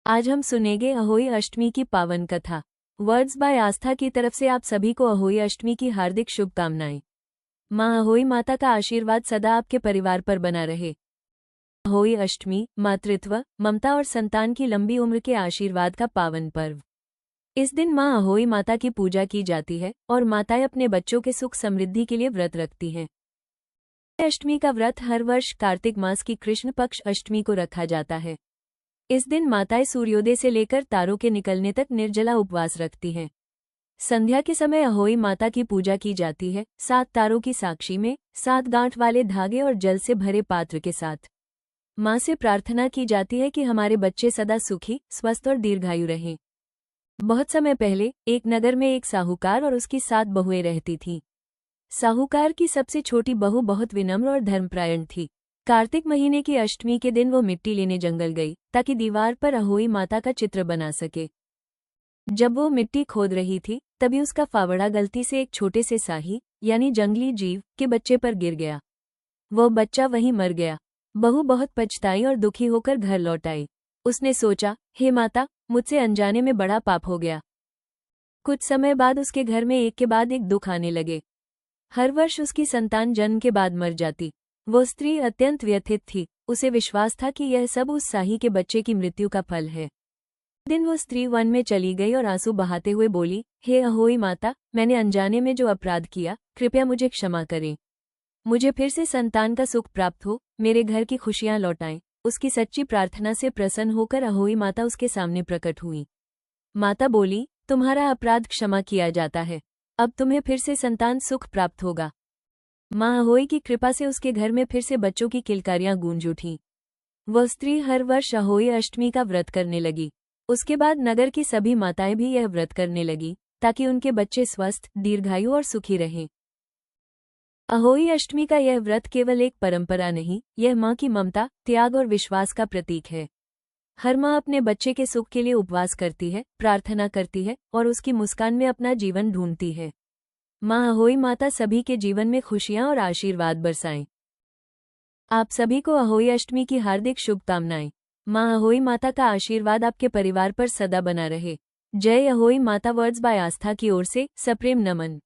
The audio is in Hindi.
आज हम सुनेंगे अहोई अष्टमी की पावन कथा। वर्ड्स बाय आस्था की तरफ से आप सभी को अहोई अष्टमी की हार्दिक शुभकामनाएं। माँ अहोई माता का आशीर्वाद सदा आपके परिवार पर बना रहे। अहोई अष्टमी मातृत्व, ममता और संतान की लंबी उम्र के आशीर्वाद का पावन पर्व। इस दिन माँ अहोई माता की पूजा की जाती है और माताएं अपने बच्चों के सुख समृद्धि के लिए व्रत रखती हैं। अष्टमी का व्रत हर वर्ष कार्तिक मास की कृष्ण पक्ष अष्टमी को रखा जाता है। इस दिन माताएं सूर्योदय से लेकर तारों के निकलने तक निर्जला उपवास रखती हैं। संध्या के समय अहोई माता की पूजा की जाती है, 7 तारों की साक्षी में, 7 गांठ वाले धागे और जल से भरे पात्र के साथ। माँ से प्रार्थना की जाती है कि हमारे बच्चे सदा सुखी, स्वस्थ और दीर्घायु रहें। बहुत समय पहले एक नगर में एक साहूकार और उसकी 7 बहुएं रहती थीं। साहूकार की सबसे छोटी बहू बहुत विनम्र और धर्मपरायण थी। कार्तिक महीने की अष्टमी के दिन वो मिट्टी लेने जंगल गई ताकि दीवार पर अहोई माता का चित्र बना सके। जब वो मिट्टी खोद रही थी तभी उसका फावड़ा गलती से एक छोटे से साही यानी जंगली जीव के बच्चे पर गिर गया। वो बच्चा वहीं मर गया। बहू बहुत पछताई और दुखी होकर घर लौट आई। उसने सोचा, हे माता, मुझसे अनजाने में बड़ा पाप हो गया। कुछ समय बाद उसके घर में एक के बाद एक दुख आने लगे। हर वर्ष उसकी संतान जन्म के बाद मर जाती। वो स्त्री अत्यंत व्यथित थी। उसे विश्वास था कि यह सब उस साही के बच्चे की मृत्यु का फल है। दिन वो स्त्री वन में चली गई और आंसू बहाते हुए बोली, हे अहोई माता, मैंने अनजाने में जो अपराध किया, कृपया मुझे क्षमा करें। मुझे फिर से संतान का सुख प्राप्त हो, मेरे घर की खुशियां लौटाएं। उसकी सच्ची प्रार्थना से प्रसन्न होकर अहोई माता उसके सामने प्रकट हुई। माता बोली, तुम्हारा अपराध क्षमा किया जाता है। अब तुम्हें फिर से संतान सुख प्राप्त होगा। माँ अहोई की कृपा से उसके घर में फिर से बच्चों की किलकारियां गूंज उठीं। वह स्त्री हर वर्ष अहोई अष्टमी का व्रत करने लगी। उसके बाद नगर की सभी माताएं भी यह व्रत करने लगी ताकि उनके बच्चे स्वस्थ, दीर्घायु और सुखी रहें। अहोई अष्टमी का यह व्रत केवल एक परंपरा नहीं, यह माँ की ममता, त्याग और विश्वास का प्रतीक है। हर माँ अपने बच्चे के सुख के लिए उपवास करती है, प्रार्थना करती है और उसकी मुस्कान में अपना जीवन ढूंढती है। माँ अहोई माता सभी के जीवन में खुशियाँ और आशीर्वाद बरसाएं। आप सभी को अहोई अष्टमी की हार्दिक शुभकामनाएं। माँ अहोई माता का आशीर्वाद आपके परिवार पर सदा बना रहे। जय अहोई माता। वर्ड्स बाय आस्था की ओर से सप्रेम नमन।